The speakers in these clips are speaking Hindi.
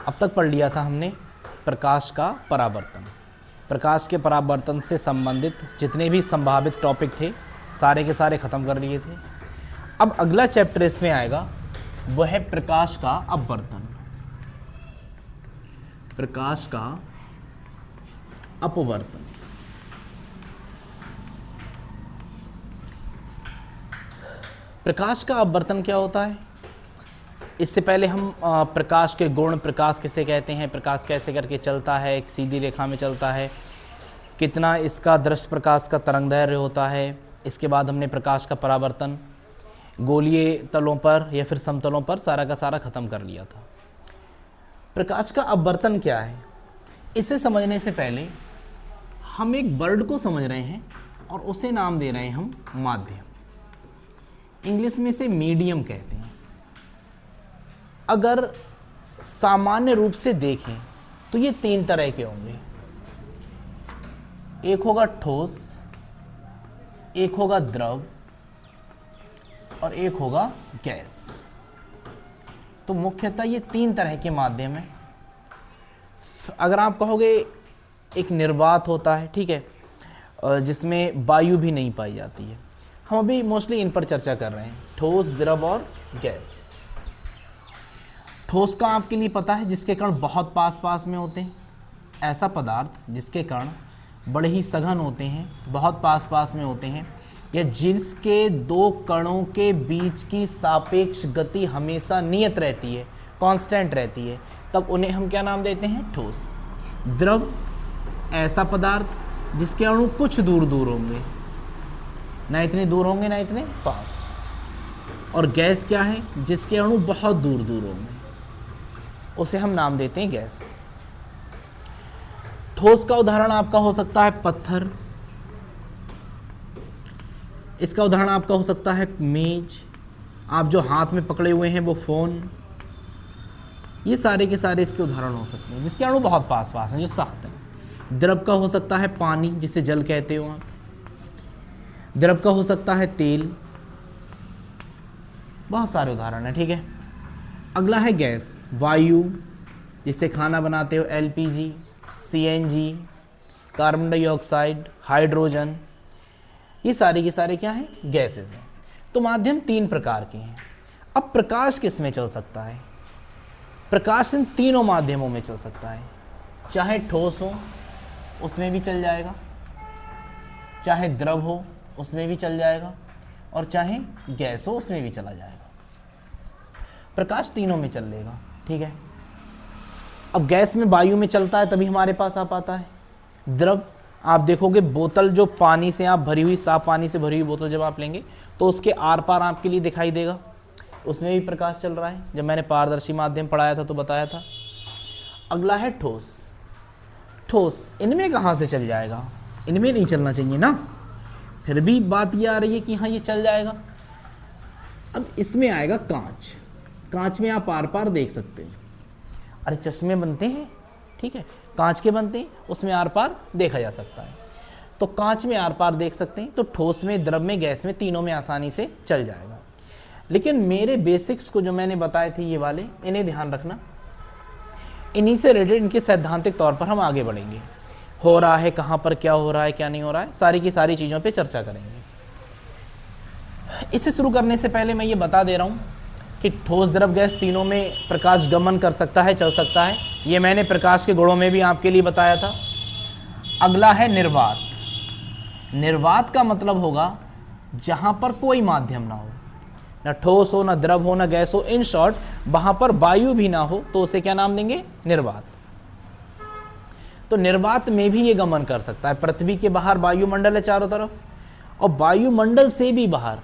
अब तक पढ़ लिया था हमने प्रकाश का परावर्तन। प्रकाश के परावर्तन से संबंधित जितने भी संभावित टॉपिक थे सारे के सारे ख़त्म कर लिए थे। अब अगला चैप्टर इसमें आएगा, वह है प्रकाश का अपवर्तन। प्रकाश का अपवर्तन। प्रकाश का अपवर्तन क्या होता है? इससे पहले हम प्रकाश के गुण, प्रकाश किसे कहते हैं, प्रकाश कैसे करके चलता है, एक सीधी रेखा में चलता है, कितना इसका दृश्य प्रकाश का तरंगदैर्घ्य होता है। इसके बाद हमने प्रकाश का परावर्तन गोलीय तलों पर या फिर समतलों पर सारा का सारा ख़त्म कर लिया था। प्रकाश का अपवर्तन क्या है, इसे समझने से पहले हम एक वर्ड को समझ रहे हैं और उसे नाम दे रहे हैं हम माध्यम। इंग्लिश में इसे मीडियम कहते हैं। अगर सामान्य रूप से देखें तो ये 3 तरह के होंगे। एक होगा ठोस, एक होगा द्रव और एक होगा गैस। तो मुख्यतः ये 3 तरह के माध्यम हैं। अगर आप कहोगे एक निर्वात होता है, ठीक है, जिसमें वायु भी नहीं पाई जाती है। हम अभी मोस्टली इन पर चर्चा कर रहे हैं, ठोस, द्रव और गैस। ठोस का आपके लिए पता है, जिसके कण बहुत पास पास में होते हैं। ऐसा पदार्थ जिसके कण बड़े ही सघन होते हैं, बहुत पास पास में होते हैं, या जिसके 2 कणों के बीच की सापेक्ष गति हमेशा नियत रहती है, कांस्टेंट रहती है, तब उन्हें हम क्या नाम देते हैं? ठोस। द्रव ऐसा पदार्थ जिसके अणु कुछ दूर दूर होंगे, ना इतने दूर होंगे ना इतने पास। और गैस क्या है? जिसके अणु बहुत दूर दूर होंगे, उसे हम नाम देते हैं गैस। ठोस का उदाहरण आपका हो सकता है पत्थर, इसका उदाहरण आपका हो सकता है मेज, आप जो हाथ में पकड़े हुए हैं वो फोन। ये सारे के सारे इसके उदाहरण हो सकते हैं जिसके अणु बहुत पास पास हैं, जो सख्त हैं। द्रव का हो सकता है पानी, जिसे जल कहते हो आप। द्रव का हो सकता है तेल। बहुत सारे उदाहरण हैं, ठीक है। अगला है गैस, वायु, जिससे खाना बनाते हो, LPG, CNG, carbon dioxide, hydrogen. ये सारे के सारे क्या हैं? गैसेस हैं। तो माध्यम 3 प्रकार के हैं। अब प्रकाश किस में चल सकता है? प्रकाश इन तीनों माध्यमों में चल सकता है। चाहे ठोस हो उसमें भी चल जाएगा, चाहे द्रव हो उसमें भी चल जाएगा, और चाहे गैस हो उसमें भी चला जाएगा। प्रकाश तीनों में चल लेगा, ठीक है। अब गैस में वायु में चलता है तभी हमारे पास आ पाता है। द्रव आप देखोगे, बोतल जो पानी से आप भरी हुई, साफ पानी से भरी हुई बोतल जब आप लेंगे तो उसके आर पार आपके लिए दिखाई देगा, उसमें भी प्रकाश चल रहा है। जब मैंने पारदर्शी माध्यम पढ़ाया था तो बताया था। अगला है ठोस। ठोस इनमें कहाँ से चल जाएगा? इनमें नहीं चलना चाहिए ना, फिर भी बात ये आ रही है कि हाँ ये चल जाएगा। अब इसमें आएगा कांच। कांच में आप आर पार देख सकते हो। अरे चश्मे बनते हैं, ठीक है, कांच के बनते हैं, उसमें आर पार देखा जा सकता है। तो कांच में आर पार देख सकते हैं। तो ठोस में, द्रव में, गैस में, तीनों में आसानी से चल जाएगा। लेकिन मेरे बेसिक्स को जो मैंने बताए थे ये वाले, इन्हें ध्यान रखना। इन्हीं से रिलेटेड इनके सैद्धांतिक तौर पर हम आगे बढ़ेंगे। हो रहा है कहाँ पर, क्या हो रहा है, क्या नहीं हो रहा है, सारी की सारी चीज़ों पे चर्चा करेंगे। इसे शुरू करने से पहले मैं ये बता दे रहा हूँ कि ठोस, द्रव, गैस तीनों में प्रकाश गमन कर सकता है, चल सकता है। ये मैंने प्रकाश के गुणों में भी आपके लिए बताया था। अगला है निर्वात। निर्वात का मतलब होगा जहाँ पर कोई माध्यम ना हो, ना ठोस हो, ना द्रव हो, ना गैस हो। इन शॉर्ट वहाँ पर वायु भी ना हो, तो उसे क्या नाम देंगे? निर्वात। तो निर्वात में भी ये गमन कर सकता है। पृथ्वी के बाहर वायुमंडल है चारों तरफ, और वायुमंडल से भी बाहर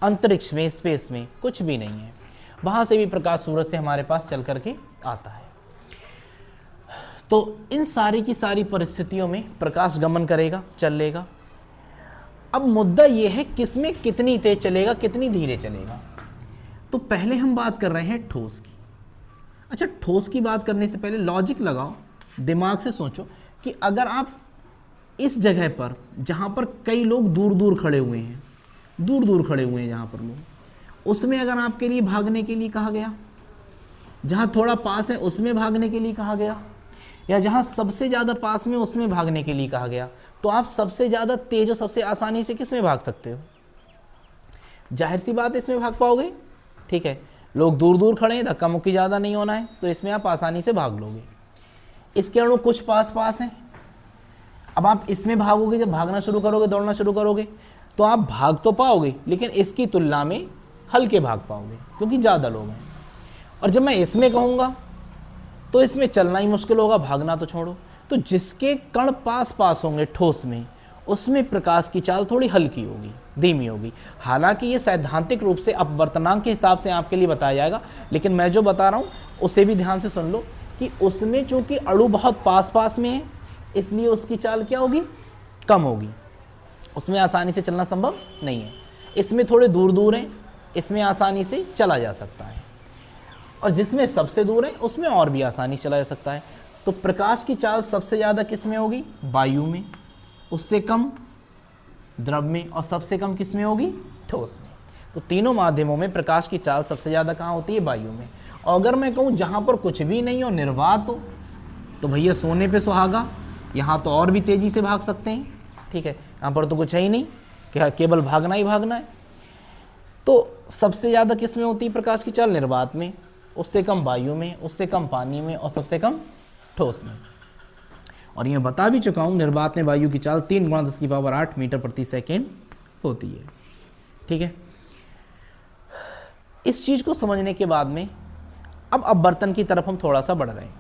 अंतरिक्ष में, स्पेस में कुछ भी नहीं है, वहां से भी प्रकाश सूरज से हमारे पास चल करके आता है। तो इन सारी की सारी परिस्थितियों में प्रकाश गमन करेगा, चलेगा। अब मुद्दा यह है किसमें कितनी तेज चलेगा, कितनी धीरे चलेगा। तो पहले हम बात कर रहे हैं ठोस की। अच्छा, ठोस की बात करने से पहले लॉजिक लगाओ, दिमाग से सोचो कि अगर आप इस जगह पर, जहाँ पर कई लोग दूर दूर खड़े हुए हैं, दूर दूर खड़े हुए हैं जहाँ पर लोग, उसमें अगर आपके लिए भागने के लिए कहा गया जहाँ थोड़ा पास है उसमें भागने के लिए कहा गया, या जहाँ सबसे ज़्यादा पास में उसमें भागने के लिए कहा गया। तो आप सबसे ज़्यादा तेज और सबसे आसानी से किस में भाग सकते हो? जाहिर सी बात इसमें भाग पाओगे, ठीक है। लोग दूर दूर खड़े हैं, धक्का मुक्की ज़्यादा नहीं होना है, तो इसमें आप आसानी से भाग लोगे। इसके अणु कुछ पास पास हैं। अब आप इसमें भागोगे, जब भागना शुरू करोगे, दौड़ना शुरू करोगे, तो आप भाग तो पाओगे, लेकिन इसकी तुलना में हल्के भाग पाओगे क्योंकि ज़्यादा लोग हैं। और जब मैं इसमें कहूँगा तो इसमें चलना ही मुश्किल होगा, भागना तो छोड़ो। तो जिसके कण पास पास होंगे ठोस में, उसमें प्रकाश की चाल थोड़ी हल्की होगी, धीमी होगी। हालांकि ये सैद्धांतिक रूप से अपवर्तनांक के हिसाब से आपके लिए बताया जाएगा, लेकिन मैं जो बता रहा हूँ उसे भी ध्यान से सुन लो कि उसमें चूंकि अणु बहुत पास पास में है, इसलिए उसकी चाल क्या होगी? कम होगी। उसमें आसानी से चलना संभव नहीं है। इसमें थोड़े दूर दूर हैं, इसमें आसानी से चला जा सकता है। और जिसमें सबसे दूर है उसमें और भी आसानी से चला जा सकता है। तो प्रकाश की चाल सबसे ज़्यादा किस में होगी? वायु में, उससे कम द्रव में, और सबसे कम किस में होगी? ठोस में। तो तीनों माध्यमों में प्रकाश की चाल सबसे ज़्यादा कहाँ होती है? वायु में। और अगर मैं कहूँ जहाँ पर कुछ भी नहीं हो, निर्वात हो, तो भैया सोने पे सुहागा, यहाँ तो और भी तेज़ी से भाग सकते हैं, ठीक है। यहाँ पर तो कुछ है ही नहीं, क्या केवल भागना ही भागना है। तो सबसे ज़्यादा किस में होती है प्रकाश की चाल? निर्वात में, उससे कम वायु में, उससे कम पानी में, और सबसे कम ठोस में। और ये बता भी चुका हूँ, निर्वात में वायु की चाल 3 × 10⁸ मीटर प्रति सेकेंड होती है, ठीक है। इस चीज़ को समझने के बाद में अब अपवर्तन की तरफ हम थोड़ा सा बढ़ रहे हैं।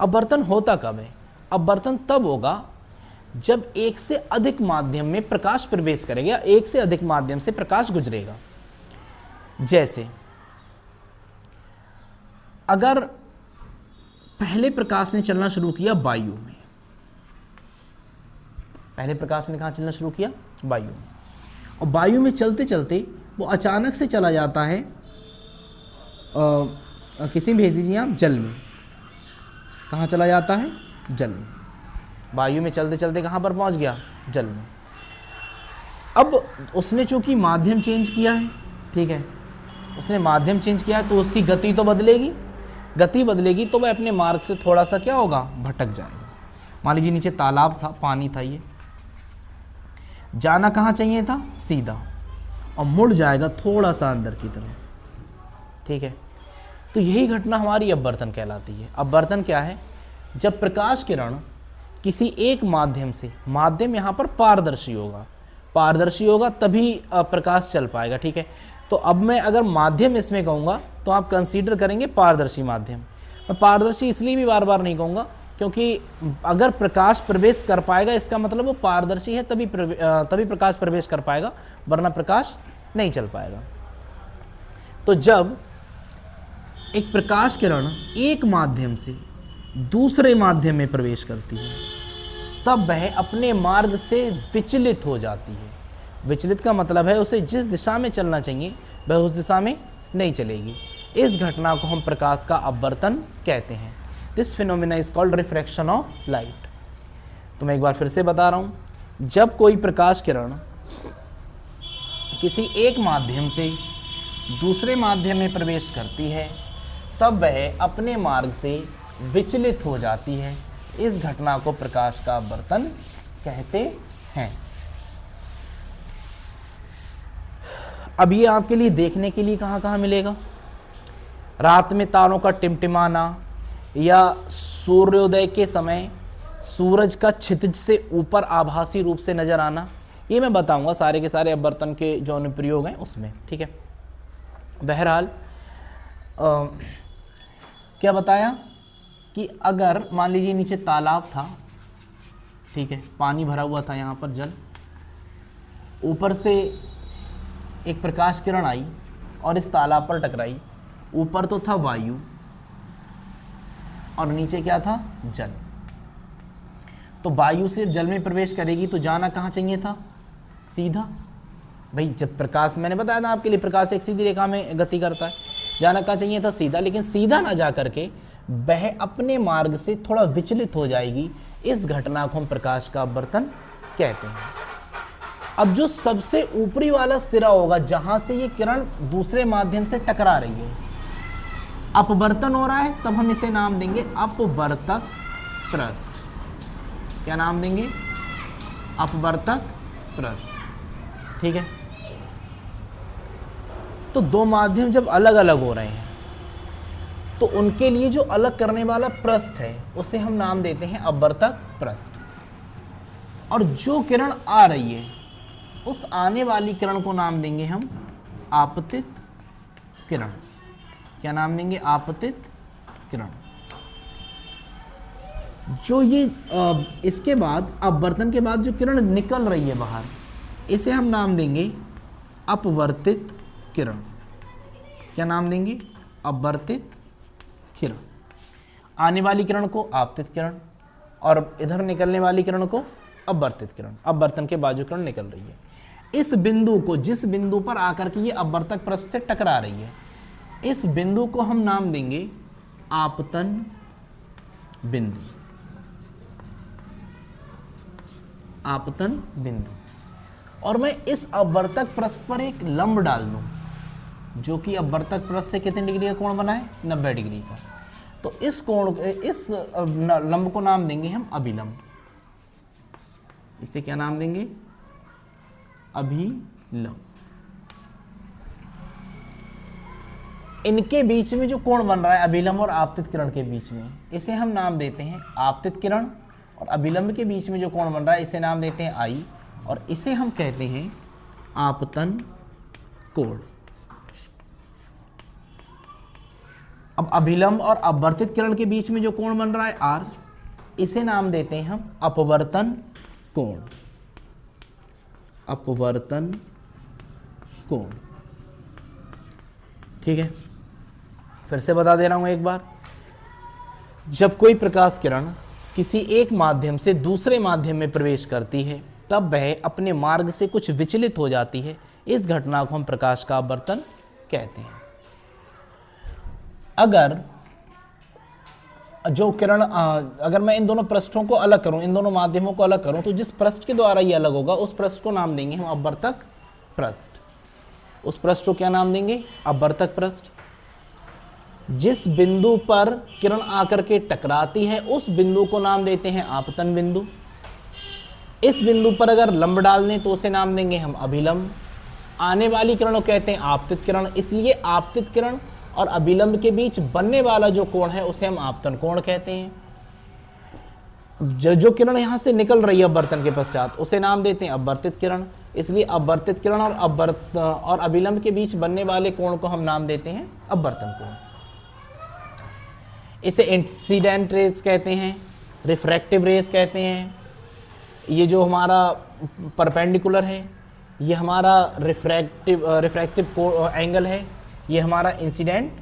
अपवर्तन होता कब है? अपवर्तन तब होगा जब एक से अधिक माध्यम में प्रकाश प्रवेश करेगा, एक से अधिक माध्यम से प्रकाश गुजरेगा। जैसे अगर पहले प्रकाश ने चलना शुरू किया वायु में, पहले प्रकाश ने कहाँ चलना शुरू किया? वायु में। और वायु में चलते चलते वो अचानक से चला जाता है किसी में भेज दीजिए आप, जल में। कहाँ चला जाता है? जल में। वायु में चलते चलते कहाँ पर पहुँच गया? जल में। अब उसने चूंकि माध्यम चेंज किया है, ठीक है, उसने माध्यम चेंज किया है, तो उसकी गति तो बदलेगी। गति बदलेगी तो वह अपने मार्ग से थोड़ा सा क्या होगा? भटक जाएगा। मान लीजिए नीचे तालाब था, पानी था, ये जाना कहाँ चाहिए था? सीधा, और मुड़ जाएगा थोड़ा सा अंदर की तरफ, ठीक है। तो यही घटना हमारी अपवर्तन कहलाती है। अपवर्तन क्या है? जब प्रकाश किरण किसी एक माध्यम से, माध्यम यहाँ पर पारदर्शी होगा, पारदर्शी होगा तभी प्रकाश चल पाएगा, ठीक है। तो अब मैं अगर माध्यम इसमें कहूँगा तो आप कंसीडर करेंगे पारदर्शी माध्यम। मैं पारदर्शी इसलिए भी बार बार नहीं कहूँगा क्योंकि अगर प्रकाश प्रवेश कर पाएगा इसका मतलब वो पारदर्शी है, तभी प्रकाश प्रवेश कर पाएगा, वरना प्रकाश नहीं चल पाएगा। तो जब एक प्रकाश किरण एक माध्यम से दूसरे माध्यम में प्रवेश करती है, तब वह अपने मार्ग से विचलित हो जाती है। विचलित का मतलब है उसे जिस दिशा में चलना चाहिए वह उस दिशा में नहीं चलेगी। इस घटना को हम प्रकाश का अपवर्तन कहते हैं। This phenomena is called refraction of light. तो मैं एक बार फिर से बता रहा हूँ, जब कोई प्रकाश किरण किसी एक माध्यम से दूसरे माध्यम में प्रवेश करती है, तब वह अपने मार्ग से विचलित हो जाती है। इस घटना को प्रकाश का अपवर्तन कहते हैं। अब ये आपके लिए देखने के लिए कहाँ कहाँ मिलेगा? रात में तारों का टिमटिमाना, या सूर्योदय के समय सूरज का क्षितिज से ऊपर आभासी रूप से नजर आना, ये मैं बताऊंगा सारे के सारे अपवर्तन के जो अनुप्रयोग हैं उसमें, ठीक है। बहरहाल क्या बताया कि अगर मान लीजिए नीचे तालाब था, ठीक है, पानी भरा हुआ था यहाँ पर, जल, ऊपर से एक प्रकाश किरण आई और इस तालाब पर टकराई। ऊपर तो था वायु और नीचे क्या था? जल। तो वायु से जल में प्रवेश करेगी तो जाना कहाँ चाहिए था? सीधा। भाई जब प्रकाश, मैंने बताया था आपके लिए, प्रकाश एक सीधी रेखा में गति करता है, जाना कहाँ चाहिए था? सीधा। लेकिन सीधा ना जा करके वह अपने मार्ग से थोड़ा विचलित हो जाएगी। इस घटना को हम प्रकाश का अपवर्तन कहते हैं। अब जो सबसे ऊपरी वाला सिरा होगा जहां से ये किरण दूसरे माध्यम से टकरा रही है, अपवर्तन हो रहा है तब हम इसे नाम देंगे अपवर्तक पृष्ठ। क्या नाम देंगे? अपवर्तक पृष्ठ। ठीक है। तो दो माध्यम जब अलग अलग हो रहे हैं तो उनके लिए जो अलग करने वाला पृष्ठ है उसे हम नाम देते हैं अपवर्तक पृष्ठ। और जो किरण आ रही है उस आने वाली किरण को नाम देंगे हम आपतित किरण। क्या नाम देंगे? आपतित किरण। जो ये इसके बाद अपवर्तन के बाद जो किरण निकल रही है बाहर, इसे हम नाम देंगे अपवर्तित किरण। क्या नाम देंगे? अपवर्तित किरण। आने वाली किरण को आपतित किरण और इधर निकलने वाली किरण को अपवर्तित किरण। अपवर्तन के बाद जो किरण निकल रही है, इस बिंदु को, जिस बिंदु पर आकर के ये अपवर्तक पृष्ठ से टकरा रही है, इस बिंदु को हम नाम देंगे आपतन बिंदु। आपतन बिंदु। और मैं इस अपवर्तक पृष्ठ पर एक लंब डाल दूं जो कि अपवर्तक पृष्ठ से कितने डिग्री का कोण बना है? 90 डिग्री का। तो इस कोण, इस लंब को नाम देंगे हम अभिलंब। इसे क्या नाम देंगे? अभिलंब। इनके बीच में जो कोण बन रहा है अभिलंब और आपतित किरण के बीच में, इसे हम नाम देते हैं आपतित किरण। और अभिलंब के बीच में जो कोण बन रहा है इसे नाम देते हैं आई, और इसे हम कहते हैं आपतन कोण। अब अभिलंब और अपवर्तित किरण के बीच में जो कोण बन रहा है आर, इसे नाम देते हैं हम अपवर्तन कोण। अपवर्तन कोण। ठीक है। फिर से बता दे रहा हूं एक बार। जब कोई प्रकाश किरण किसी एक माध्यम से दूसरे माध्यम में प्रवेश करती है तब वह अपने मार्ग से कुछ विचलित हो जाती है। इस घटना को हम प्रकाश का अपवर्तन कहते हैं। अगर जो किरण अगर मैं इन दोनों पृष्ठों को अलग करूं, इन दोनों माध्यमों को अलग करूं, तो जिस पृष्ठ के द्वारा ये अलग होगा उस पृष्ठ को नाम देंगे हम अपवर्तक पृष्ठ। उस पृष्ठ को क्या नाम देंगे? अपवर्तक पृष्ठ। जिस बिंदु पर किरण आकर के टकराती है उस बिंदु को नाम देते हैं आपतन बिंदु। इस बिंदु पर अगर लंब डाल दें तो उसे नाम देंगे हम अभिलंब। आने वाली किरण को कहते हैं आपतित किरण। इसलिए आपतित किरण और अभिलंब के बीच बनने वाला जो कोण है उसे हम आपतन कोण कहते हैं। जो किरण यहां से निकल रही है अपवर्तन के पश्चात उसे नाम देते हैं अपवर्तित किरण। इसलिए अपवर्तित किरण और अभिलंब के बीच बनने वाले कोण को हम नाम देते हैं अपवर्तन कोण। इसे इंसिडेंट रेज कहते हैं, रिफ्रैक्टिव रेज कहते हैं। ये जो हमारा परपेंडिकुलर है ये हमारा रिफ्रैक्टिव एंगल है, ये हमारा इंसिडेंट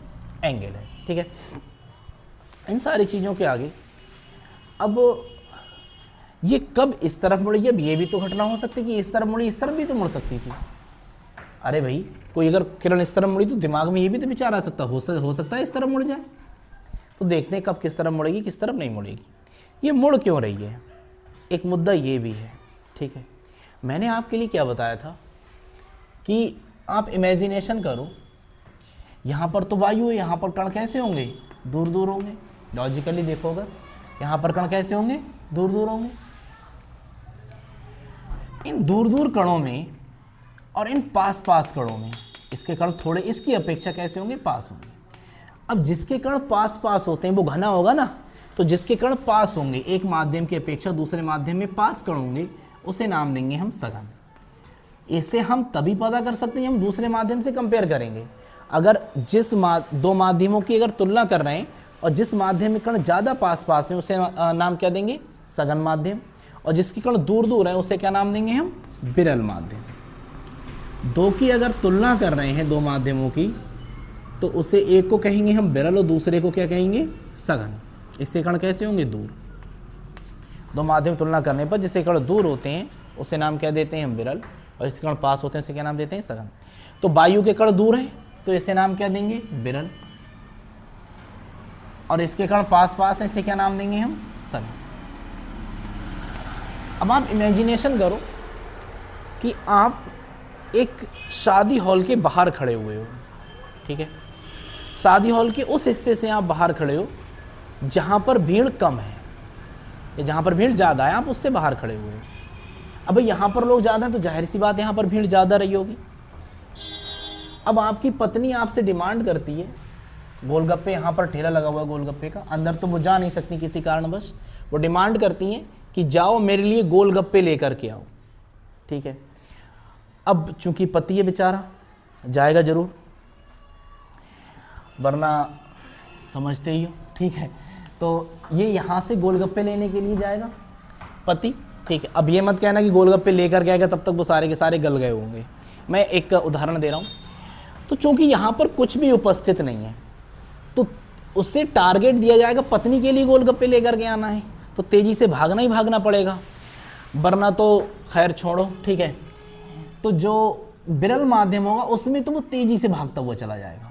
एंगल है। ठीक है। इन सारी चीज़ों के आगे अब ये कब इस तरफ मुड़ी, अब ये भी तो घटना हो सकती है कि इस तरफ मुड़ी, इस तरफ भी तो मुड़ सकती थी। अरे भाई, कोई अगर किरण इस तरफ मुड़ी तो दिमाग में ये भी तो विचार आ सकता हो सकता है इस तरफ मुड़ जाए। तो देखते हैं कब किस तरफ मुड़ेगी, किस तरफ नहीं मुड़ेगी, ये मुड़ क्यों रही है। एक मुद्दा ये भी है। ठीक है। मैंने आपके लिए क्या बताया था कि आप इमेजिनेशन करो, यहाँ पर तो वायु है, यहाँ पर कण कैसे होंगे? दूर दूर होंगे। लॉजिकली देखो, अगर यहाँ पर कण कैसे होंगे? दूर दूर होंगे। इन दूर दूर कणों में और इन पास पास कणों में इसके कण थोड़े इसकी अपेक्षा कैसे होंगे? पास होंगे। अब जिसके कण पास पास होते हैं वो घना होगा ना, तो जिसके कण पास होंगे, एक माध्यम की अपेक्षा दूसरे माध्यम में पास कण होंगे, उसे नाम देंगे हम सघन। इसे हम तभी पता कर सकते हैं हम दूसरे माध्यम से कंपेयर करेंगे। अगर दो माध्यमों की अगर तुलना कर रहे हैं और जिस माध्यम में कण ज़्यादा पास पास हैं उसे नाम क्या देंगे? सघन माध्यम। और जिसके कण दूर दूर हैं उसे क्या नाम देंगे हम? विरल माध्यम। दो की अगर तुलना कर रहे हैं दो माध्यमों की, तो उसे एक को कहेंगे हम विरल और दूसरे को क्या कहेंगे? सघन। इससे कण कैसे होंगे? दूर। दो माध्यम तुलना करने पर जिससे कण दूर होते हैं उसे नाम क्या देते हैं हम? विरल। और जिसके कण पास होते हैं उसे क्या नाम देते हैं? सघन। तो वायु के कण दूर हैं तो इसे नाम क्या देंगे? विरल। और इसके कण पास पास हैं, इसे क्या नाम देंगे हम? सघन। अब आप इमेजिनेशन करो कि आप एक शादी हॉल के बाहर खड़े हुए हो। ठीक है। शादी हॉल के उस हिस्से से आप बाहर खड़े हो जहाँ पर भीड़ कम है या जहाँ पर भीड़ ज़्यादा है, आप उससे बाहर खड़े हुए हो। अब यहाँ पर लोग ज़्यादा हैं तो जाहिर सी बात है यहाँ पर भीड़ ज़्यादा रही होगी। अब आपकी पत्नी आपसे डिमांड करती है, गोलगप्पे, यहाँ पर ठेला लगा हुआ है गोलगप्पे का, अंदर तो वो जा नहीं सकती किसी कारणवश, वो डिमांड करती हैं कि जाओ मेरे लिए गोलगप्पे लेकर के आओ। ठीक है, अब चूंकि पति है बेचारा, जाएगा जरूर, वरना समझते ही हो। ठीक है, तो ये यहाँ से गोलगप्पे लेने के लिए जाएगा पति। ठीक है, अब ये मत कहना कि गोलगप्पे लेकर के आएगा तब तक वो सारे के सारे गल गए होंगे। मैं एक उदाहरण दे रहा हूँ। तो चूंकि यहाँ पर कुछ भी उपस्थित नहीं है तो उससे टारगेट दिया जाएगा पत्नी के लिए गोलगप्पे लेकर के आना है, तो तेज़ी से भागना ही भागना पड़ेगा, वरना तो खैर छोड़ो। ठीक है, तो जो विरल माध्यम होगा उसमें तो वो तेज़ी से भागता हुआ चला जाएगा।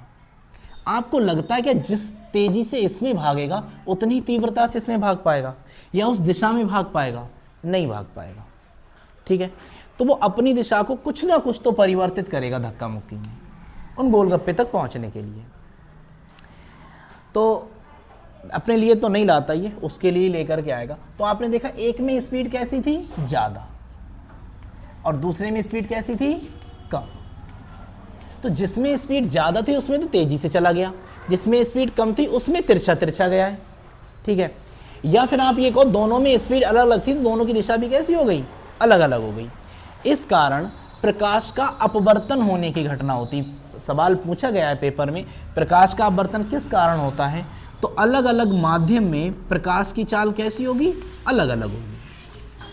आपको लगता है कि जिस तेज़ी से इसमें भागेगा उतनी तीव्रता से इसमें भाग पाएगा या उस दिशा में भाग पाएगा? नहीं भाग पाएगा। ठीक है, तो वो अपनी दिशा को कुछ ना कुछ तो परिवर्तित करेगा धक्का मुक्की में उन गोलगप्पे तक पहुंचने के लिए। तो अपने लिए तो नहीं लाता ये, उसके लिए लेकर के आएगा। तो आपने देखा एक में स्पीड कैसी थी? ज़्यादा, और दूसरे में स्पीड कैसी थी? कम। तो जिसमें स्पीड ज़्यादा थी उसमें तो तेज़ी से चला गया, जिसमें स्पीड कम थी उसमें तिरछा तिरछा गया है। ठीक है, या फिर आप ये कहो दोनों में स्पीड अलग अलग थी तो दोनों की दिशा भी कैसी हो गई? अलग अलग हो गई। इस कारण प्रकाश का अपवर्तन होने की घटना होती। सवाल पूछा गया है पेपर में, प्रकाश का अपवर्तन किस कारण होता है? तो अलग अलग माध्यम में प्रकाश की चाल कैसी होगी? अलग अलग होगी।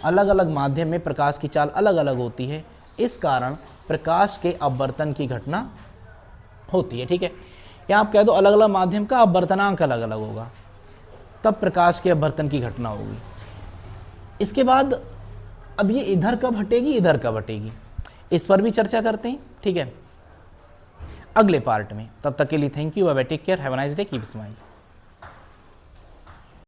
अलग अलग माध्यम में प्रकाश की चाल अलग अलग होती है, इस कारण प्रकाश के अपवर्तन की घटना होती है। ठीक है, या आप कह दो अलग अलग माध्यम का अपवर्तनांक अलग अलग होगा, तब प्रकाश के अपवर्तन की घटना होगी। इसके बाद अब ये इधर कब हटेगी, इधर कब हटेगी, इस पर भी चर्चा करते हैं। ठीक है, अगले पार्ट में। तब तक के लिए thank you, bye bye, take care, have a nice day, keep smile.